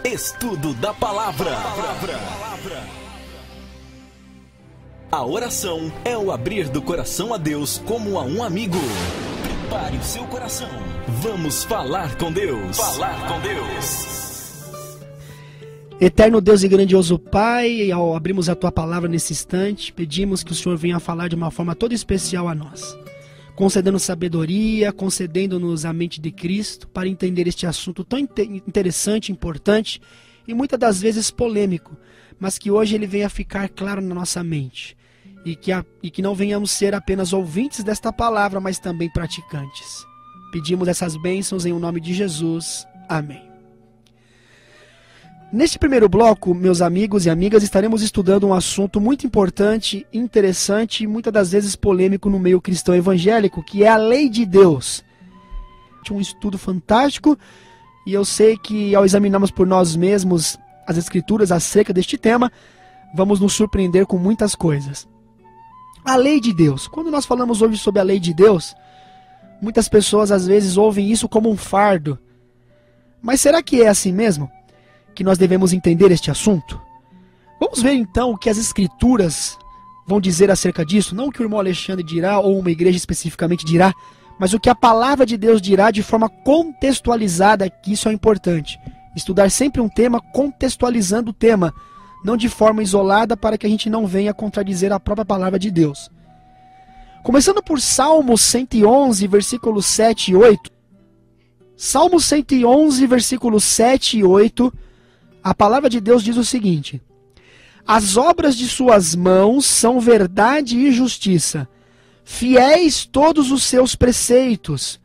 Estudo da Palavra. A oração é o abrir do coração a Deus como a um amigo. Prepare o seu coração. Vamos falar com Deus. Eterno Deus e grandioso Pai, ao abrirmos a Tua Palavra nesse instante, pedimos que o Senhor venha falar de uma forma toda especial a nós, concedendo sabedoria, concedendo-nos a mente de Cristo para entender este assunto tão interessante, importante e muitas das vezes polêmico, mas que hoje ele venha ficar claro na nossa mente e que não venhamos ser apenas ouvintes desta palavra, mas também praticantes. Pedimos essas bênçãos em nome de Jesus. Amém. Neste primeiro bloco, meus amigos e amigas, estaremos estudando um assunto muito importante, interessante e muitas das vezes polêmico no meio cristão evangélico, que é a lei de Deus. Um estudo fantástico e eu sei que ao examinarmos por nós mesmos as escrituras acerca deste tema, vamos nos surpreender com muitas coisas. A lei de Deus. Quando nós falamos hoje sobre a lei de Deus, muitas pessoas às vezes ouvem isso como um fardo. Mas será que é assim mesmo que nós devemos entender este assunto? Vamos ver então o que as escrituras vão dizer acerca disso, não o que o irmão Alexandre dirá ou uma igreja especificamente dirá, mas o que a palavra de Deus dirá de forma contextualizada, que isso é importante. Estudar sempre um tema contextualizando o tema, não de forma isolada para que a gente não venha contradizer a própria palavra de Deus. Começando por Salmo 111, versículos 7 e 8. Salmo 111, versículos 7 e 8. A palavra de Deus diz o seguinte: as obras de suas mãos são verdade e justiça, fiéis todos os seus preceitos,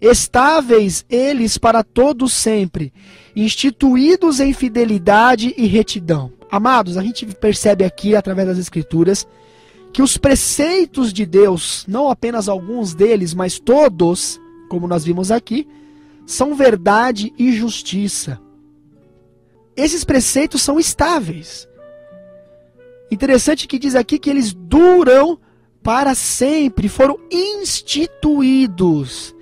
estáveis eles para todo sempre, instituídos em fidelidade e retidão. Amados, a gente percebe aqui, através das escrituras, que os preceitos de Deus, não apenas alguns deles, mas todos, como nós vimos aqui, são verdade e justiça. Esses preceitos são estáveis. Interessante que diz aqui que eles duram para sempre, foram instituídos.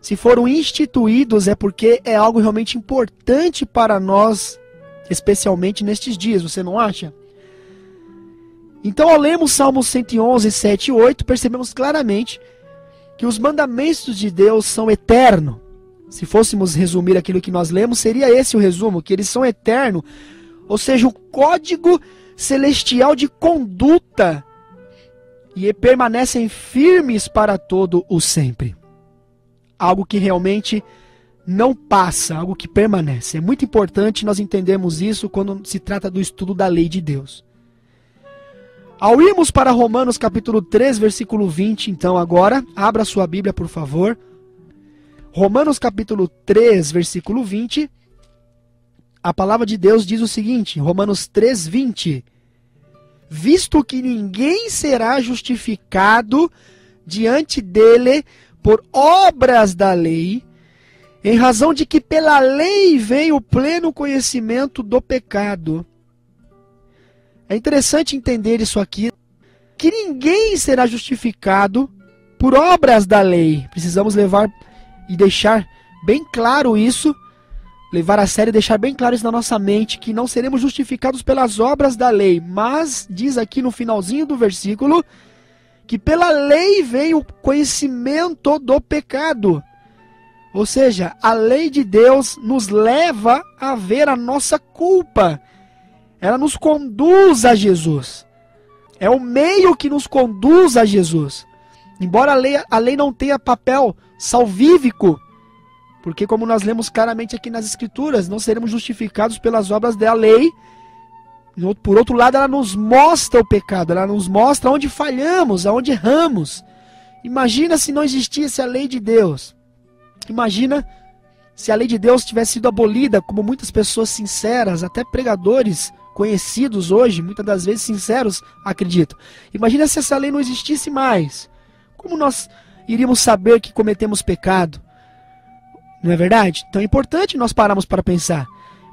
Se foram instituídos é porque é algo realmente importante para nós, especialmente nestes dias, você não acha? Então, ao lermos Salmo 111, 7 e 8, percebemos claramente que os mandamentos de Deus são eternos. Se fôssemos resumir aquilo que nós lemos, seria esse o resumo, que eles são eternos, ou seja, o código celestial de conduta, e permanecem firmes para todo o sempre. Algo que realmente não passa, algo que permanece. É muito importante nós entendermos isso quando se trata do estudo da lei de Deus. Ao irmos para Romanos capítulo 3, versículo 20, então agora, abra sua Bíblia, por favor. Romanos capítulo 3, versículo 20, a palavra de Deus diz o seguinte, Romanos 3, 20. Visto que ninguém será justificado diante dele por obras da lei, em razão de que pela lei veio o pleno conhecimento do pecado. É interessante entender isso aqui, que ninguém será justificado por obras da lei. Precisamos levar e deixar bem claro isso, levar a sério e deixar bem claro isso na nossa mente, que não seremos justificados pelas obras da lei, mas diz aqui no finalzinho do versículo, que pela lei veio o conhecimento do pecado. Ou seja, a lei de Deus nos leva a ver a nossa culpa. Ela nos conduz a Jesus. É o meio que nos conduz a Jesus. Embora a lei não tenha papel salvífico, porque como nós lemos claramente aqui nas Escrituras, não seremos justificados pelas obras da lei. Por outro lado, ela nos mostra o pecado, ela nos mostra onde falhamos, aonde erramos. Imagina se não existisse a lei de Deus. Imagina se a lei de Deus tivesse sido abolida, como muitas pessoas sinceras, até pregadores conhecidos hoje, muitas das vezes sinceros, acreditam. Imagina se essa lei não existisse mais. Como nós iríamos saber que cometemos pecado? Não é verdade? Então é importante nós pararmos para pensar.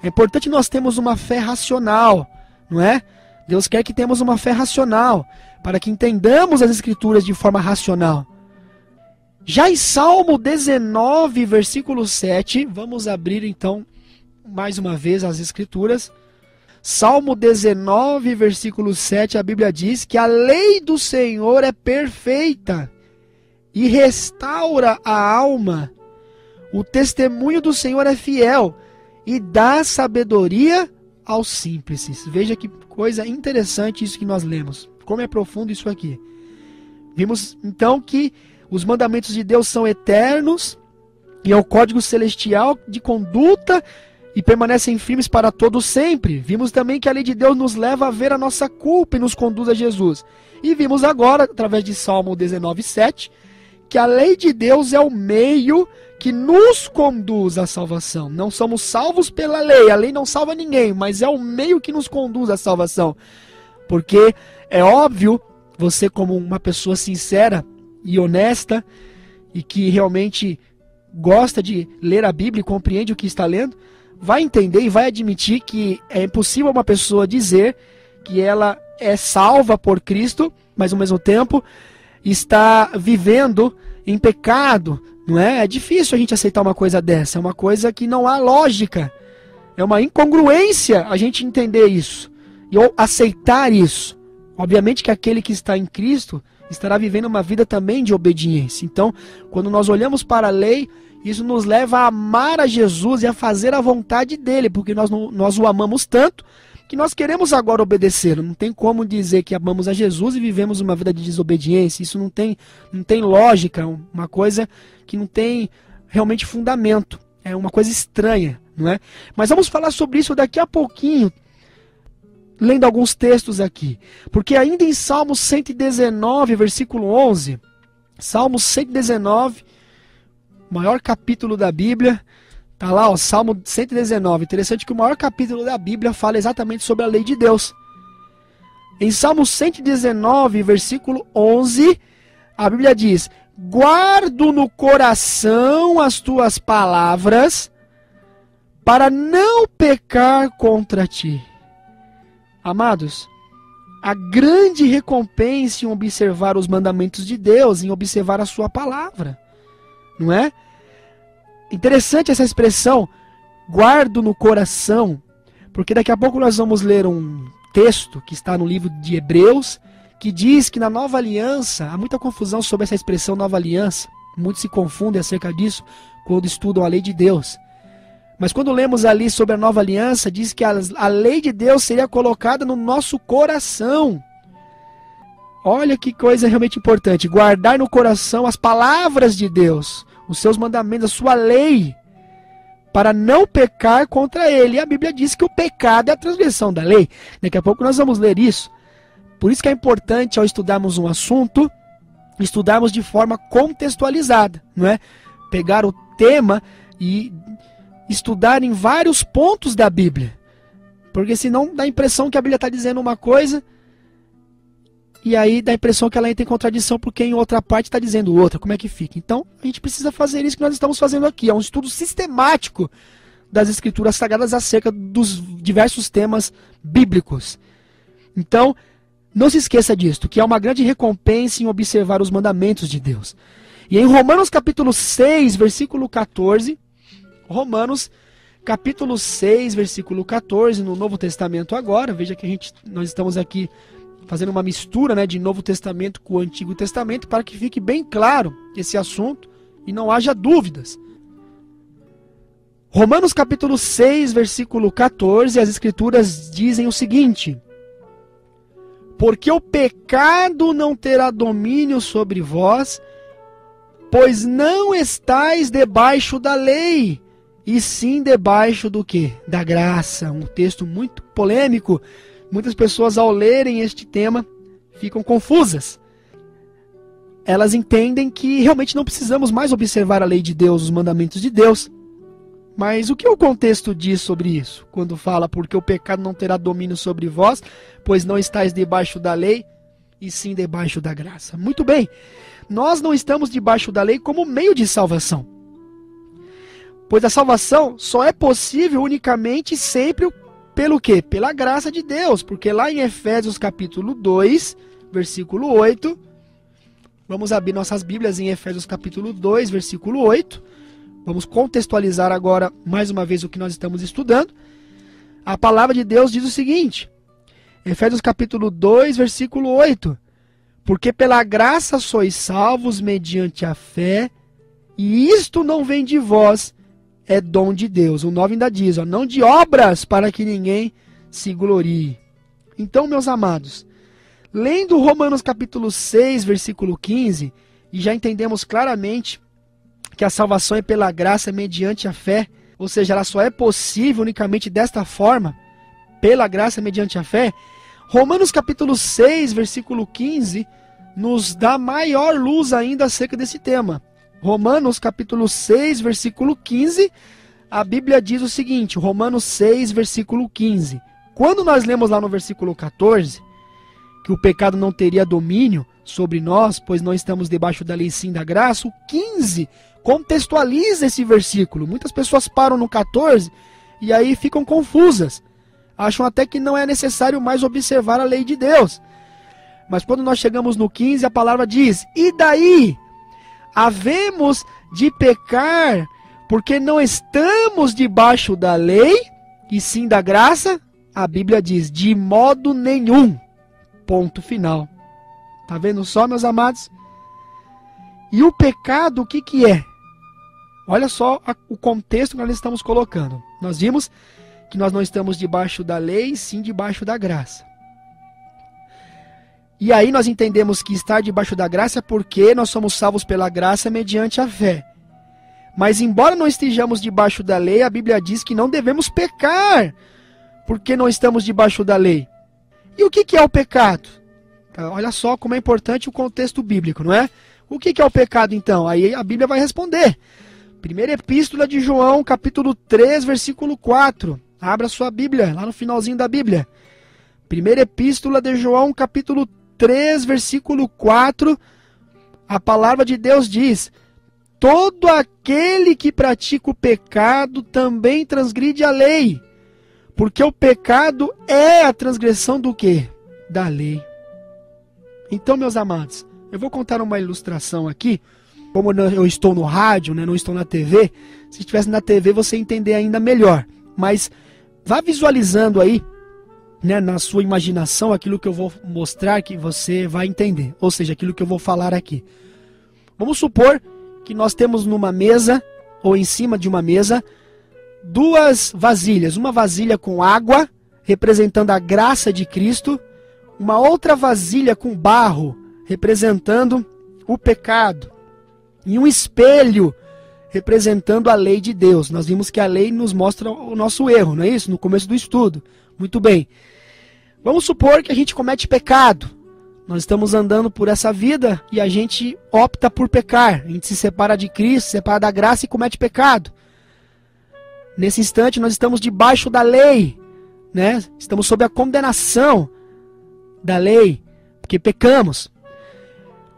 É importante nós termos uma fé racional, não é? Deus quer que tenhamos uma fé racional, para que entendamos as Escrituras de forma racional. Já em Salmo 19, versículo 7, vamos abrir então mais uma vez as Escrituras. Salmo 19, versículo 7, a Bíblia diz que a lei do Senhor é perfeita e restaura a alma. O testemunho do Senhor é fiel e dá sabedoria aos simples. Veja que coisa interessante isso que nós lemos. Como é profundo isso aqui. Vimos então que os mandamentos de Deus são eternos e é o código celestial de conduta e permanecem firmes para todo sempre. Vimos também que a lei de Deus nos leva a ver a nossa culpa e nos conduz a Jesus. E vimos agora, através de Salmo 19, 7, que a lei de Deus é o meio que nos conduz à salvação. Não somos salvos pela lei, a lei não salva ninguém, mas é o meio que nos conduz à salvação. Porque é óbvio, você como uma pessoa sincera e honesta, e que realmente gosta de ler a Bíblia e compreende o que está lendo, vai entender e vai admitir que é impossível uma pessoa dizer que ela é salva por Cristo, mas ao mesmo tempo está vivendo em pecado, não é? É difícil a gente aceitar uma coisa dessa, é uma coisa que não há lógica, é uma incongruência a gente entender isso, ou aceitar isso. Obviamente que aquele que está em Cristo estará vivendo uma vida também de obediência. Então, quando nós olhamos para a lei, isso nos leva a amar a Jesus e a fazer a vontade dele, porque nós o amamos tanto que nós queremos agora obedecer. Não tem como dizer que amamos a Jesus e vivemos uma vida de desobediência. Isso não tem lógica, uma coisa que não tem realmente fundamento. É uma coisa estranha, não é? Mas vamos falar sobre isso daqui a pouquinho, lendo alguns textos aqui. Porque ainda em Salmo 119, versículo 11, Salmo 119, maior capítulo da Bíblia, tá lá, ó, Salmo 119. Interessante que o maior capítulo da Bíblia fala exatamente sobre a lei de Deus. Em Salmo 119, versículo 11, a Bíblia diz: guardo no coração as tuas palavras, para não pecar contra ti. Amados, a grande recompensa em observar os mandamentos de Deus, em observar a sua palavra, não é? Interessante essa expressão, guardo no coração, porque daqui a pouco nós vamos ler um texto que está no livro de Hebreus, que diz que na nova aliança, há muita confusão sobre essa expressão nova aliança, muitos se confundem acerca disso quando estudam a lei de Deus. Mas quando lemos ali sobre a nova aliança, diz que a lei de Deus seria colocada no nosso coração. Olha que coisa realmente importante, guardar no coração as palavras de Deus, os seus mandamentos, a sua lei, para não pecar contra ele. E a Bíblia diz que o pecado é a transgressão da lei. Daqui a pouco nós vamos ler isso. Por isso que é importante, ao estudarmos um assunto, estudarmos de forma contextualizada, não é? Pegar o tema e estudar em vários pontos da Bíblia. Porque senão dá a impressão que a Bíblia está dizendo uma coisa, e aí dá a impressão que ela entra em contradição porque em outra parte está dizendo outra. Como é que fica? Então, a gente precisa fazer isso que nós estamos fazendo aqui. É um estudo sistemático das Escrituras Sagradas acerca dos diversos temas bíblicos. Então, não se esqueça disto, que há uma grande recompensa em observar os mandamentos de Deus. E em Romanos capítulo 6, versículo 14, Romanos capítulo 6, versículo 14, no Novo Testamento agora, veja que nós estamos aqui fazendo uma mistura, né, de Novo Testamento com o Antigo Testamento, para que fique bem claro esse assunto e não haja dúvidas. Romanos capítulo 6, versículo 14, as Escrituras dizem o seguinte: porque o pecado não terá domínio sobre vós, pois não estáis debaixo da lei, e sim debaixo do quê? Da graça. Um texto muito polêmico. Muitas pessoas, ao lerem este tema, ficam confusas. Elas entendem que realmente não precisamos mais observar a lei de Deus, os mandamentos de Deus. Mas o que o contexto diz sobre isso? Quando fala, porque o pecado não terá domínio sobre vós, pois não estáis debaixo da lei, e sim debaixo da graça. Muito bem, nós não estamos debaixo da lei como meio de salvação. Pois a salvação só é possível unicamente sempre pelo quê? Pela graça de Deus. Porque lá em Efésios capítulo 2, versículo 8, vamos abrir nossas Bíblias em Efésios capítulo 2, versículo 8. Vamos contextualizar agora mais uma vez o que nós estamos estudando. A palavra de Deus diz o seguinte, Efésios capítulo 2, versículo 8. Porque pela graça sois salvos mediante a fé, e isto não vem de vós, é dom de Deus. O 9 ainda diz, não de obras para que ninguém se glorie. Então, meus amados, lendo Romanos capítulo 6, versículo 15, e já entendemos claramente que a salvação é pela graça mediante a fé, ou seja, ela só é possível unicamente desta forma, pela graça mediante a fé. Romanos capítulo 6, versículo 15, nos dá maior luz ainda acerca desse tema. Romanos capítulo 6, versículo 15, a Bíblia diz o seguinte, Romanos 6, versículo 15. Quando nós lemos lá no versículo 14, que o pecado não teria domínio sobre nós, pois não estamos debaixo da lei sim da graça, o 15 contextualiza esse versículo. Muitas pessoas param no 14 e aí ficam confusas. Acham até que não é necessário mais observar a lei de Deus. Mas quando nós chegamos no 15, a palavra diz, e daí? Havemos de pecar porque não estamos debaixo da lei e sim da graça? A Bíblia diz, de modo nenhum. Ponto final. Tá vendo só, meus amados? E o pecado, o que que é? Olha só o contexto que nós estamos colocando. Nós vimos que nós não estamos debaixo da lei, sim debaixo da graça. E aí nós entendemos que estar debaixo da graça é porque nós somos salvos pela graça mediante a fé. Mas embora não estejamos debaixo da lei, a Bíblia diz que não devemos pecar, porque não estamos debaixo da lei. E o que é o pecado? Olha só como é importante o contexto bíblico, não é? O que é o pecado então? Aí a Bíblia vai responder. Primeira Epístola de João, capítulo 3, versículo 4. Abra sua Bíblia, lá no finalzinho da Bíblia. Primeira Epístola de João, capítulo 3, versículo 4. A palavra de Deus diz, todo aquele que pratica o pecado também transgride a lei. Porque o pecado é a transgressão do quê? Da lei. Então, meus amados, eu vou contar uma ilustração aqui. Como eu estou no rádio, né, não estou na TV, se estivesse na TV você entender ainda melhor. Mas vá visualizando aí, né, na sua imaginação, aquilo que eu vou mostrar que você vai entender. Ou seja, aquilo que eu vou falar aqui. Vamos supor que nós temos numa mesa, ou em cima de uma mesa, duas vasilhas. Uma vasilha com água, representando a graça de Cristo. Uma outra vasilha com barro, representando o pecado. E um espelho, representando a lei de Deus. Nós vimos que a lei nos mostra o nosso erro, não é isso? No começo do estudo. Muito bem. Vamos supor que a gente comete pecado. Nós estamos andando por essa vida e a gente opta por pecar. A gente se separa de Cristo, se separa da graça e comete pecado. Nesse instante nós estamos debaixo da lei, né? Estamos sob a condenação da lei, porque pecamos.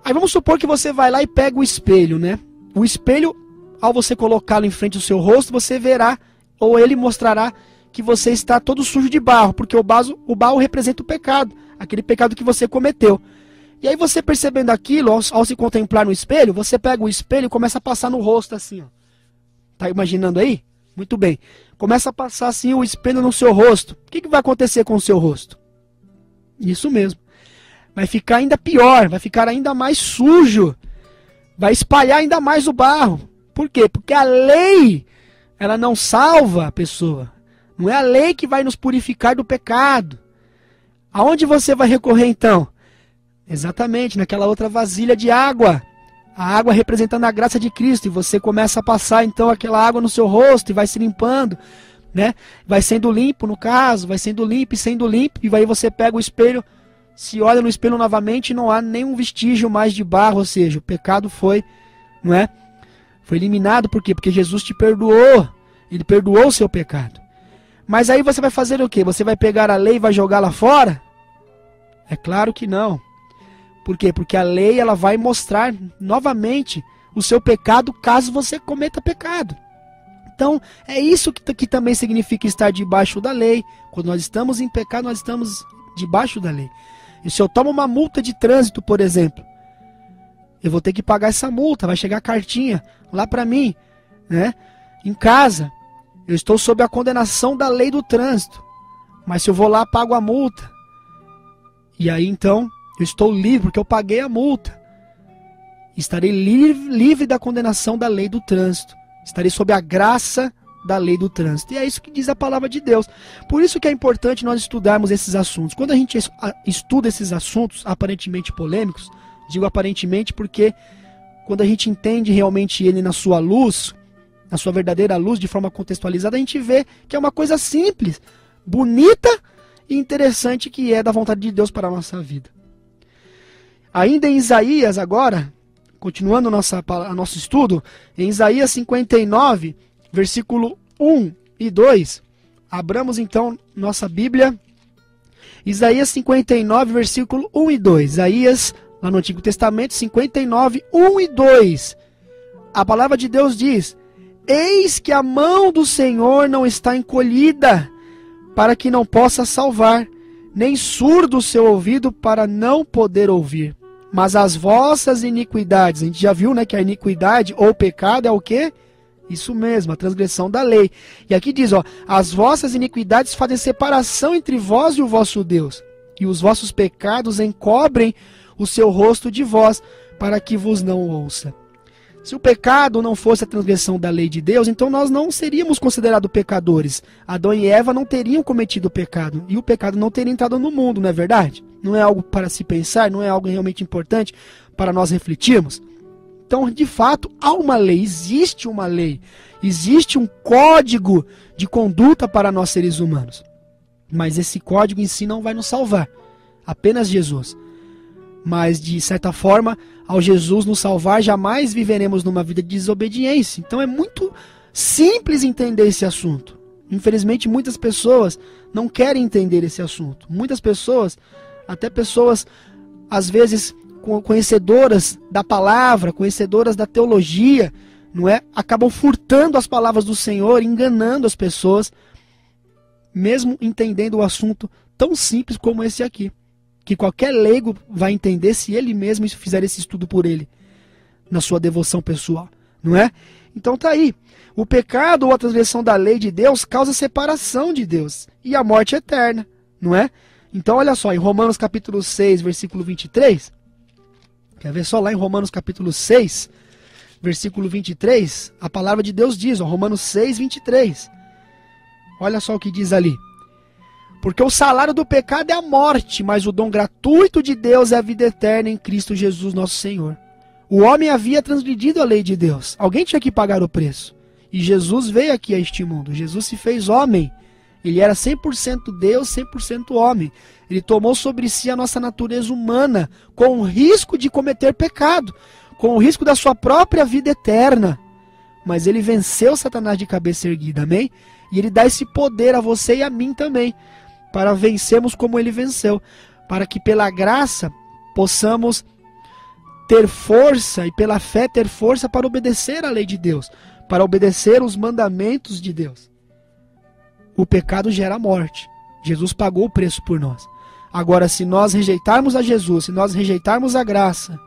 Aí vamos supor que você vai lá e pega o espelho, né? O espelho, ao você colocá-lo em frente ao seu rosto, você verá, ou ele mostrará que você está todo sujo de barro, porque o barro representa o pecado, aquele pecado que você cometeu. E aí você percebendo aquilo, ao se contemplar no espelho, você pega o espelho e começa a passar no rosto assim, ó. Tá imaginando aí? Muito bem. Começa a passar assim o espelho no seu rosto. O que vai acontecer com o seu rosto? Isso mesmo. Vai ficar ainda pior, vai ficar ainda mais sujo. Vai espalhar ainda mais o barro. Por quê? Porque a lei, ela não salva a pessoa. Não é a lei que vai nos purificar do pecado. Aonde você vai recorrer então? Exatamente, naquela outra vasilha de água. A água representando a graça de Cristo. E você começa a passar então aquela água no seu rosto e vai se limpando, né? Vai sendo limpo no caso, vai sendo limpo e sendo limpo. E aí você pega o espelho, se olha no espelho novamente e não há nenhum vestígio mais de barro. Ou seja, o pecado foi, não é? Foi eliminado. Por quê? Porque Jesus te perdoou. Ele perdoou o seu pecado. Mas aí você vai fazer o quê? Você vai pegar a lei e vai jogá-la fora? É claro que não. Por quê? Porque a lei ela vai mostrar novamente o seu pecado caso você cometa pecado. Então, é isso que também significa estar debaixo da lei. Quando nós estamos em pecado, nós estamos debaixo da lei. E se eu tomo uma multa de trânsito, por exemplo, eu vou ter que pagar essa multa, vai chegar a cartinha lá para mim, né? Em casa, eu estou sob a condenação da lei do trânsito. Mas se eu vou lá, pago a multa. E aí então, eu estou livre porque eu paguei a multa. Estarei livre da condenação da lei do trânsito. Estarei sob a graça da lei do trânsito. E é isso que diz a palavra de Deus. Por isso que é importante nós estudarmos esses assuntos. Quando a gente estuda esses assuntos aparentemente polêmicos, digo aparentemente porque quando a gente entende realmente ele na sua luz, na sua verdadeira luz, de forma contextualizada, a gente vê que é uma coisa simples, bonita e interessante, que é da vontade de Deus para a nossa vida. Ainda em Isaías agora, continuando nosso estudo, em Isaías 59, versículo 1 e 2, abramos então nossa Bíblia, Isaías 59, versículo 1 e 2, Isaías, lá no Antigo Testamento, 59, 1 e 2, a palavra de Deus diz: eis que a mão do Senhor não está encolhida, para que não possa salvar, nem surdo o seu ouvido para não poder ouvir. Mas as vossas iniquidades, a gente já viu, né, que a iniquidade ou o pecado é o quê? Isso mesmo, a transgressão da lei. E aqui diz, ó, as vossas iniquidades fazem separação entre vós e o vosso Deus, e os vossos pecados encobrem o seu rosto de vós, para que vos não ouça. Se o pecado não fosse a transgressão da lei de Deus, então nós não seríamos considerados pecadores. Adão e Eva não teriam cometido o pecado, e o pecado não teria entrado no mundo, não é verdade? Não é algo para se pensar, não é algo realmente importante para nós refletirmos? Então, de fato, há uma lei, existe um código de conduta para nós seres humanos. Mas esse código em si não vai nos salvar, apenas Jesus. Mas, de certa forma, ao Jesus nos salvar, jamais viveremos numa vida de desobediência. Então é muito simples entender esse assunto. Infelizmente, muitas pessoas não querem entender esse assunto. Muitas pessoas, até pessoas, às vezes, conhecedoras da palavra, conhecedoras da teologia, não é? Acabam furtando as palavras do Senhor, enganando as pessoas, mesmo entendendo o assunto tão simples como esse aqui, que qualquer leigo vai entender se ele mesmo fizer esse estudo por ele, na sua devoção pessoal, não é? Então tá aí, o pecado ou a transgressão da lei de Deus causa separação de Deus e a morte eterna, não é? Então olha só, em Romanos capítulo 6, versículo 23, quer ver só lá em Romanos capítulo 6, versículo 23, a palavra de Deus diz, ó, Romanos 6, 23, olha só o que diz ali: porque o salário do pecado é a morte, mas o dom gratuito de Deus é a vida eterna em Cristo Jesus nosso Senhor. O homem havia transgredido a lei de Deus. Alguém tinha que pagar o preço. E Jesus veio aqui a este mundo. Jesus se fez homem. Ele era 100% Deus, 100% homem. Ele tomou sobre si a nossa natureza humana, com o risco de cometer pecado, com o risco da sua própria vida eterna. Mas ele venceu Satanás de cabeça erguida, amém? E ele dá esse poder a você e a mim também, para vencermos como ele venceu, para que pela graça possamos ter força e pela fé ter força para obedecer a lei de Deus, para obedecer os mandamentos de Deus. O pecado gera morte. Jesus pagou o preço por nós. Agora, se nós rejeitarmos a Jesus, se nós rejeitarmos a graça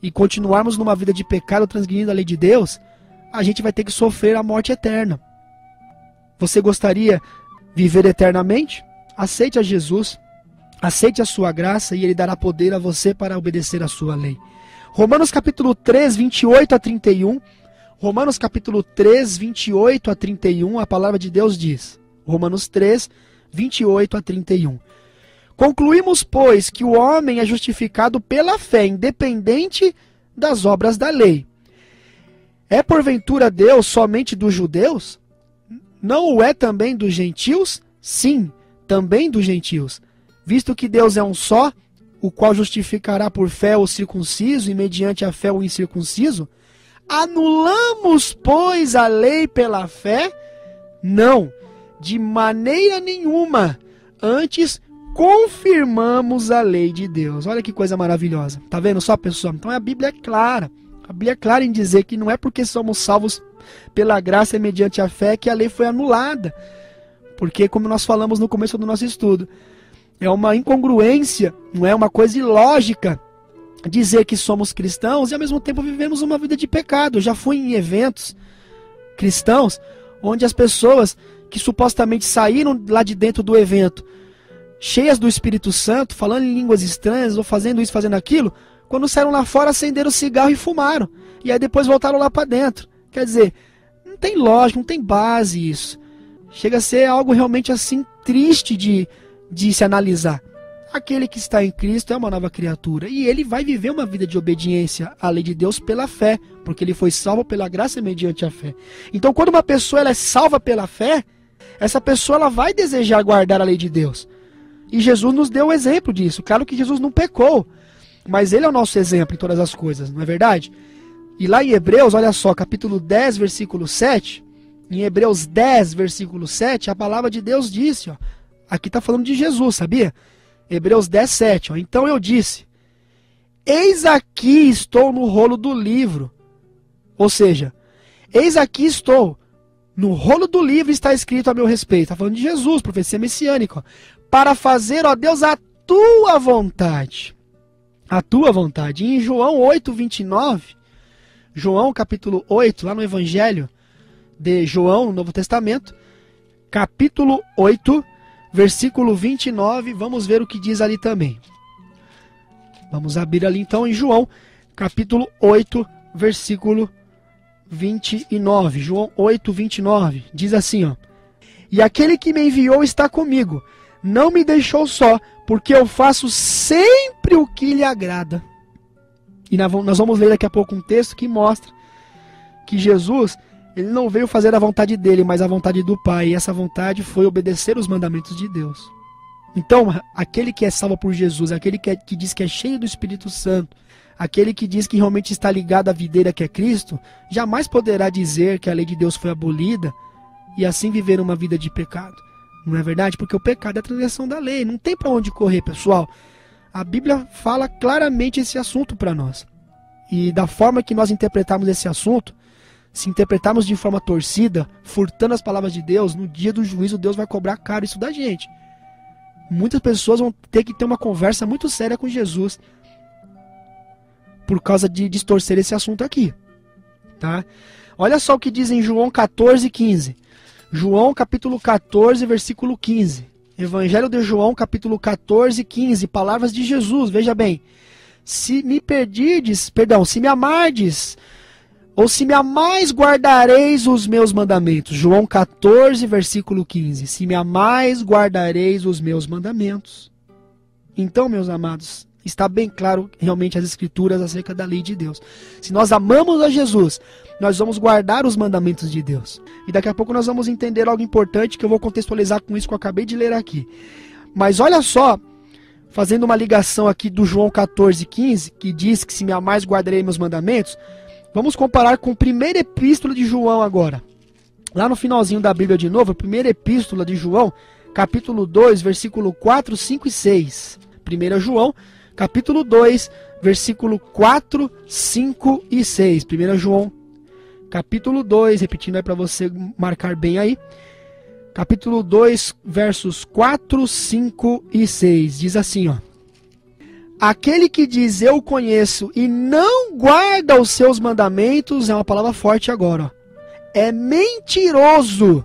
e continuarmos numa vida de pecado transgredindo a lei de Deus, a gente vai ter que sofrer a morte eterna. Você gostaria de viver eternamente? Aceite a Jesus, aceite a sua graça e ele dará poder a você para obedecer a sua lei. Romanos capítulo 3, 28 a 31. Romanos capítulo 3, 28 a 31, a palavra de Deus diz. Romanos 3, 28 a 31. Concluímos, pois, que o homem é justificado pela fé, independente das obras da lei. É porventura Deus somente dos judeus? Não o é também dos gentios? Sim, também dos gentios. Visto que Deus é um só, o qual justificará por fé o circunciso e mediante a fé o incircunciso? Anulamos, pois, a lei pela fé? Não, de maneira nenhuma. Antes, confirmamos a lei de Deus. Olha que coisa maravilhosa. Tá vendo só, pessoal? Então a Bíblia é clara. A Bíblia é clara em dizer que não é porque somos salvos pela graça e mediante a fé que a lei foi anulada. Porque, como nós falamos no começo do nosso estudo, é uma incongruência, não é uma coisa ilógica dizer que somos cristãos e ao mesmo tempo vivemos uma vida de pecado. Eu já fui em eventos cristãos, onde as pessoas que supostamente saíram lá de dentro do evento, cheias do Espírito Santo, falando em línguas estranhas, ou fazendo isso, fazendo aquilo, quando saíram lá fora, acenderam o cigarro e fumaram. E aí depois voltaram lá para dentro. Quer dizer, não tem lógica, não tem base isso. Chega a ser algo realmente assim triste de se analisar. Aquele que está em Cristo é uma nova criatura. E ele vai viver uma vida de obediência à lei de Deus pela fé. Porque ele foi salvo pela graça mediante a fé. Então quando uma pessoa ela é salva pela fé, essa pessoa ela vai desejar guardar a lei de Deus. E Jesus nos deu o exemplo disso. Claro que Jesus não pecou. Mas ele é o nosso exemplo em todas as coisas, não é verdade? E lá em Hebreus, olha só, capítulo 10, versículo 7. Em Hebreus 10, versículo 7, a palavra de Deus disse, ó, aqui está falando de Jesus, sabia? Hebreus 10, 7. Ó, então eu disse, eis aqui estou no rolo do livro. Ou seja, eis aqui estou. No rolo do livro está escrito a meu respeito. Está falando de Jesus, profecia messiânica. Ó, para fazer, ó Deus, a tua vontade. A tua vontade. E em João 8, 29, João capítulo 8, lá no Evangelho de João, no Novo Testamento, capítulo 8, versículo 29, vamos ver o que diz ali também. Vamos abrir ali então em João, capítulo 8, versículo 29. João 8, 29, diz assim, ó. E aquele que me enviou está comigo, não me deixou só, porque eu faço sempre o que lhe agrada. E nós vamos ler daqui a pouco um texto que mostra que Jesus, ele não veio fazer a vontade dele, mas a vontade do Pai. E essa vontade foi obedecer os mandamentos de Deus. Então, aquele que é salvo por Jesus, aquele que diz que é cheio do Espírito Santo, aquele que diz que realmente está ligado à videira que é Cristo, jamais poderá dizer que a lei de Deus foi abolida e assim viver uma vida de pecado. Não é verdade? Porque o pecado é a transgressão da lei. Não tem para onde correr, pessoal. A Bíblia fala claramente esse assunto para nós. E da forma que nós interpretarmos esse assunto, se interpretarmos de forma torcida, furtando as palavras de Deus, no dia do juízo Deus vai cobrar caro isso da gente. Muitas pessoas vão ter que ter uma conversa muito séria com Jesus por causa de distorcer esse assunto aqui. Tá? Olha só o que diz em João 14, 15. João capítulo 14, versículo 15. Evangelho de João capítulo 14, 15. Palavras de Jesus, veja bem. Se me amardes, ou se me amais, guardareis os meus mandamentos. João 14, versículo 15. Se me amais, guardareis os meus mandamentos. Então, meus amados, está bem claro realmente as escrituras acerca da lei de Deus. Se nós amamos a Jesus, nós vamos guardar os mandamentos de Deus. E daqui a pouco nós vamos entender algo importante que eu vou contextualizar com isso que eu acabei de ler aqui. Mas olha só, fazendo uma ligação aqui do João 14, 15, que diz que se me amais, guardarei meus mandamentos. Vamos comparar com a primeira epístola de João agora. Lá no finalzinho da Bíblia de novo, a primeira epístola de João, capítulo 2, versículo 4, 5 e 6. 1 João, capítulo 2, versículo 4, 5 e 6. 1 João, capítulo 2, repetindo aí para você marcar bem aí. Capítulo 2, versos 4, 5 e 6. Diz assim, ó. Aquele que diz eu conheço e não guarda os seus mandamentos, é uma palavra forte agora, ó, é mentiroso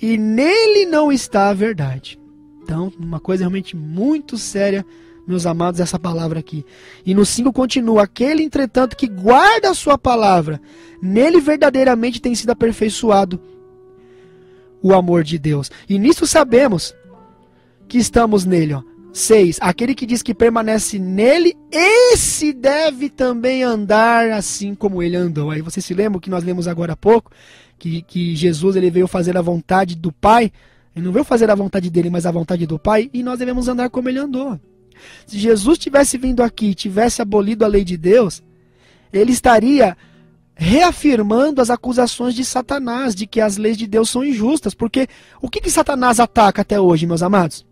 e nele não está a verdade. Então, uma coisa realmente muito séria, meus amados, essa palavra aqui. E no 5 continua, aquele entretanto que guarda a sua palavra, nele verdadeiramente tem sido aperfeiçoado o amor de Deus. E nisso sabemos que estamos nele, ó. 6. Aquele que diz que permanece nele, esse deve também andar assim como ele andou. Aí você se lembra que nós lemos agora há pouco, que Jesus ele veio fazer a vontade do Pai. Ele não veio fazer a vontade dele, mas a vontade do Pai. E nós devemos andar como ele andou. Se Jesus tivesse vindo aqui e tivesse abolido a lei de Deus, ele estaria reafirmando as acusações de Satanás, de que as leis de Deus são injustas. Porque o que Satanás ataca até hoje, meus amados?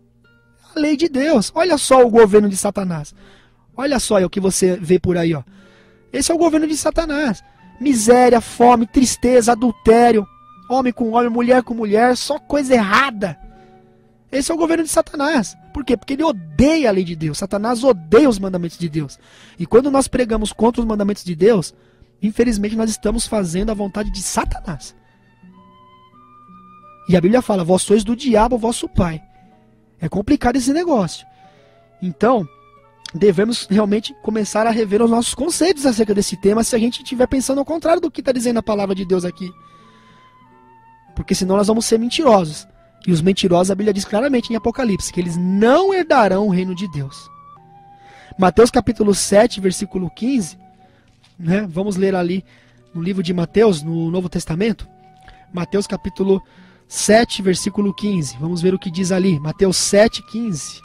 A lei de Deus. Olha só o governo de Satanás. Olha só o que você vê por aí, ó. Esse é o governo de Satanás. Miséria, fome, tristeza, adultério, homem com homem, mulher com mulher, só coisa errada. Esse é o governo de Satanás. Por quê? Porque ele odeia a lei de Deus. Satanás odeia os mandamentos de Deus. E quando nós pregamos contra os mandamentos de Deus, infelizmente nós estamos fazendo a vontade de Satanás. E a Bíblia fala, vós sois do diabo, vosso pai. É complicado esse negócio. Então, devemos realmente começar a rever os nossos conceitos acerca desse tema, se a gente estiver pensando ao contrário do que está dizendo a palavra de Deus aqui. Porque senão nós vamos ser mentirosos. E os mentirosos, a Bíblia diz claramente em Apocalipse, que eles não herdarão o reino de Deus. Mateus capítulo 7, versículo 15, né? Vamos ler ali no livro de Mateus, no Novo Testamento. Mateus capítulo 7, versículo 15. Vamos ver o que diz ali. Mateus 7, 15.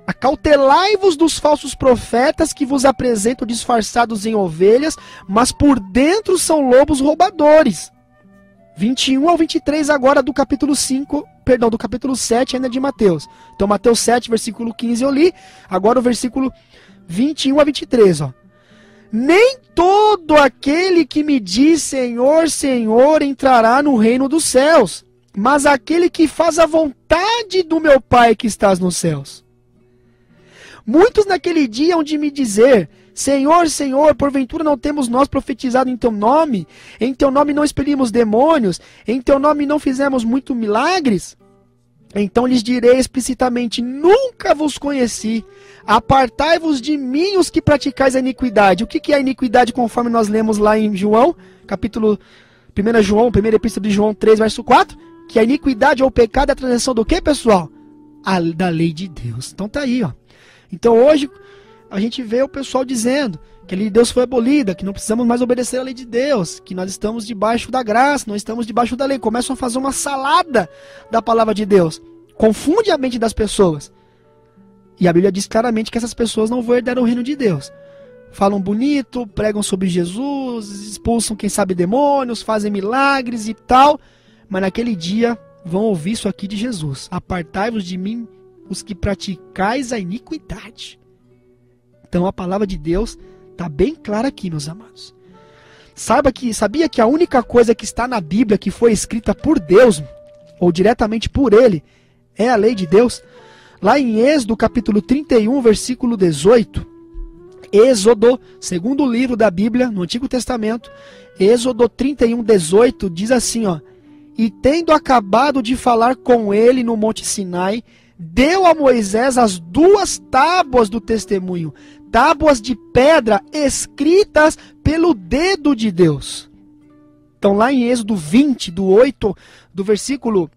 Acautelai-vos dos falsos profetas que vos apresentam disfarçados em ovelhas, mas por dentro são lobos roubadores. 21 ao 23 agora do capítulo 5, perdão, do capítulo 7 ainda de Mateus. Então Mateus 7, versículo 15 eu li, agora o versículo 21 a 23, ó. Nem todo aquele que me diz Senhor, Senhor entrará no reino dos céus, mas aquele que faz a vontade do meu Pai que estás nos céus. Muitos naquele dia hão de me dizer, Senhor, Senhor, porventura não temos nós profetizado em teu nome? Em teu nome não expelimos demônios? Em teu nome não fizemos muitos milagres? Então lhes direi explicitamente, nunca vos conheci. Apartai-vos de mim os que praticais a iniquidade. O que é a iniquidade conforme nós lemos lá em João, capítulo 1 João, primeira epístola de João 3, verso 4? Que a iniquidade ou o pecado é a transgressão do que, pessoal? Da lei de Deus. Então tá aí, ó. Então hoje a gente vê o pessoal dizendo que a lei de Deus foi abolida, que não precisamos mais obedecer à lei de Deus, que nós estamos debaixo da graça, não estamos debaixo da lei. Começam a fazer uma salada da palavra de Deus. Confunde a mente das pessoas. E a Bíblia diz claramente que essas pessoas não vão herdar o reino de Deus. Falam bonito, pregam sobre Jesus, expulsam quem sabe demônios, fazem milagres e tal. Mas naquele dia vão ouvir isso aqui de Jesus. Apartai-vos de mim os que praticais a iniquidade. Então a palavra de Deus está bem clara aqui, meus amados. Sabia que a única coisa que está na Bíblia que foi escrita por Deus, ou diretamente por Ele, é a lei de Deus? Lá em Êxodo capítulo 31, versículo 18, Êxodo, segundo livro da Bíblia, no Antigo Testamento, Êxodo 31, 18, diz assim, ó, e tendo acabado de falar com ele no Monte Sinai, deu a Moisés as 2 tábuas do testemunho, tábuas de pedra escritas pelo dedo de Deus. Então lá em Êxodo 20, do versículo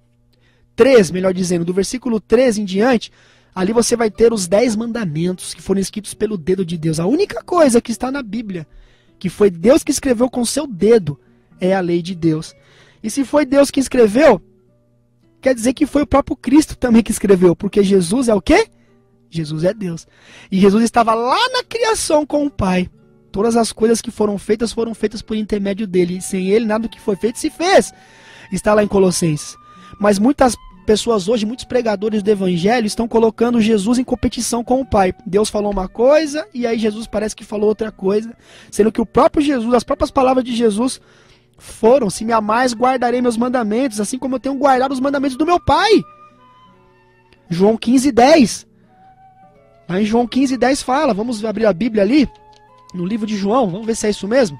3, melhor dizendo, do versículo 3 em diante, ali você vai ter os 10 mandamentos que foram escritos pelo dedo de Deus. A única coisa que está na Bíblia, que foi Deus que escreveu com seu dedo, é a lei de Deus. E se foi Deus que escreveu, quer dizer que foi o próprio Cristo também que escreveu, porque Jesus é o quê? Jesus é Deus. E Jesus estava lá na criação com o Pai. Todas as coisas que foram feitas por intermédio dele. E sem ele, nada do que foi feito se fez. Está lá em Colossenses. Mas muitas pessoas hoje, muitos pregadores do Evangelho, estão colocando Jesus em competição com o Pai. Deus falou uma coisa, e aí Jesus parece que falou outra coisa. Sendo que o próprio Jesus, as próprias palavras de Jesus foram, se me amais, guardarei meus mandamentos, assim como eu tenho guardado os mandamentos do meu Pai. João 15, 10. Lá em João 15, 10 fala, vamos abrir a Bíblia ali, no livro de João, vamos ver se é isso mesmo.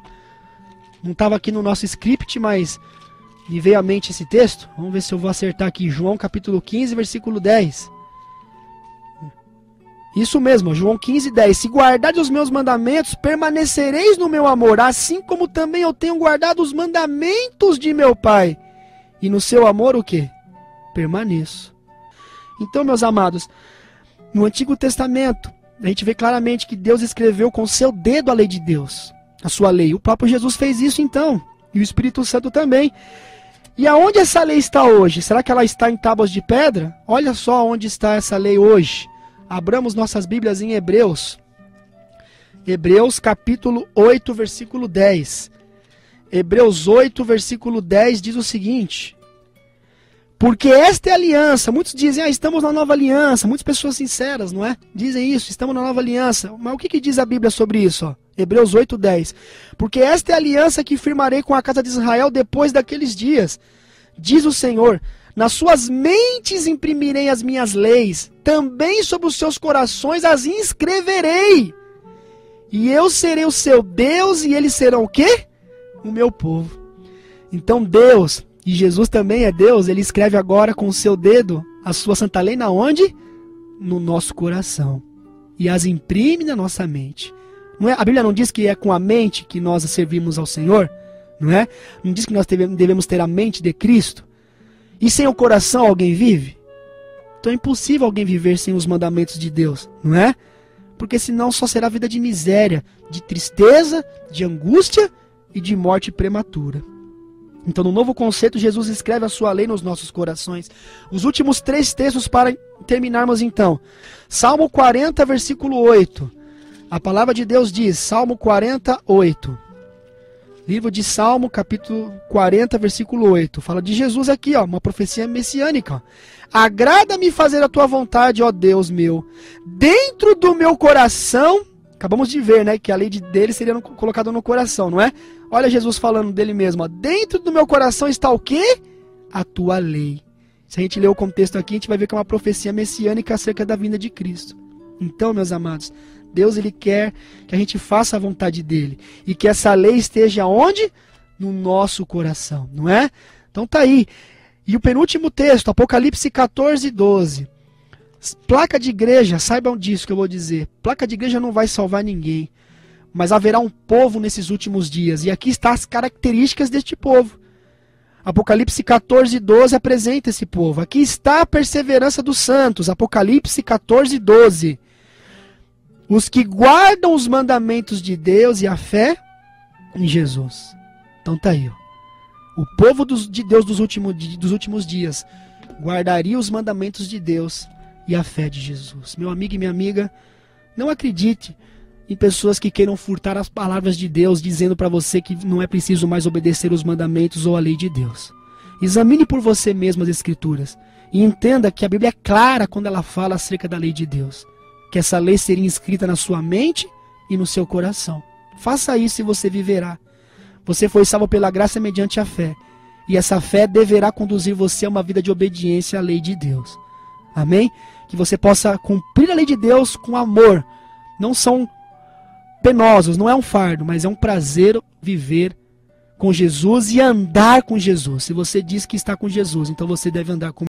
Não estava aqui no nosso script, mas me veio à mente esse texto. Vamos ver se eu vou acertar aqui. João capítulo 15, versículo 10. Isso mesmo, João 15, 10. Se guardardes os meus mandamentos, permanecereis no meu amor, assim como também eu tenho guardado os mandamentos de meu Pai. E no seu amor o quê? Permaneço. Então, meus amados, no Antigo Testamento, a gente vê claramente que Deus escreveu com seu dedo a lei de Deus, a sua lei. O próprio Jesus fez isso então, e o Espírito Santo também. E aonde essa lei está hoje? Será que ela está em tábuas de pedra? Olha só onde está essa lei hoje. Abramos nossas Bíblias em Hebreus. Hebreus capítulo 8, versículo 10. Hebreus 8, versículo 10 diz o seguinte: porque esta é a aliança. Muitos dizem, estamos na nova aliança. Muitas pessoas sinceras, não é? Dizem isso, estamos na nova aliança. Mas o que diz a Bíblia sobre isso? Ó? Hebreus 8, 10. Porque esta é a aliança que firmarei com a casa de Israel depois daqueles dias. Diz o Senhor, nas suas mentes imprimirei as minhas leis, também sobre os seus corações as inscreverei. E eu serei o seu Deus e eles serão o quê? O meu povo. Então Deus e Jesus também é Deus, ele escreve agora com o seu dedo a sua santa lei na onde? No nosso coração. E as imprime na nossa mente. Não é? A Bíblia não diz que é com a mente que nós servimos ao Senhor? Não é? Não diz que nós devemos ter a mente de Cristo? E sem o coração alguém vive? Então é impossível alguém viver sem os mandamentos de Deus, não é? Porque senão só será vida de miséria, de tristeza, de angústia e de morte prematura. Então, no novo conceito, Jesus escreve a sua lei nos nossos corações. Os últimos 3 textos para terminarmos então. Salmo 40, versículo 8. A palavra de Deus diz, Salmo 48. Livro de Salmo, capítulo 40, versículo 8. Fala de Jesus aqui, ó, uma profecia messiânica. Ó. Agrada-me fazer a tua vontade, ó Deus meu. Dentro do meu coração, acabamos de ver, né, que a lei dele seria colocada no coração, não é? Olha Jesus falando dele mesmo, ó. Dentro do meu coração está o quê? A tua lei. Se a gente ler o contexto aqui, a gente vai ver que é uma profecia messiânica acerca da vinda de Cristo. Então, meus amados, Deus ele quer que a gente faça a vontade dele. E que essa lei esteja onde? No nosso coração, não é? Então tá aí. E o penúltimo texto, Apocalipse 14, 12. Placa de igreja, saibam disso que eu vou dizer. Placa de igreja não vai salvar ninguém. Mas haverá um povo nesses últimos dias. E aqui estão as características deste povo. Apocalipse 14, 12 apresenta esse povo. Aqui está a perseverança dos santos. Apocalipse 14, 12. Os que guardam os mandamentos de Deus e a fé em Jesus. Então tá aí. Ó. O povo de Deus dos últimos dias guardaria os mandamentos de Deus e a fé de Jesus. Meu amigo e minha amiga, não acredite em pessoas que queiram furtar as palavras de Deus, dizendo para você que não é preciso mais obedecer os mandamentos ou a lei de Deus. Examine por você mesmo as Escrituras e entenda que a Bíblia é clara quando ela fala acerca da lei de Deus. Que essa lei seria inscrita na sua mente e no seu coração. Faça isso e você viverá. Você foi salvo pela graça mediante a fé. E essa fé deverá conduzir você a uma vida de obediência à lei de Deus. Amém? Que você possa cumprir a lei de Deus com amor. Não são penosos, não é um fardo, mas é um prazer viver com Jesus e andar com Jesus. Se você diz que está com Jesus, então você deve andar com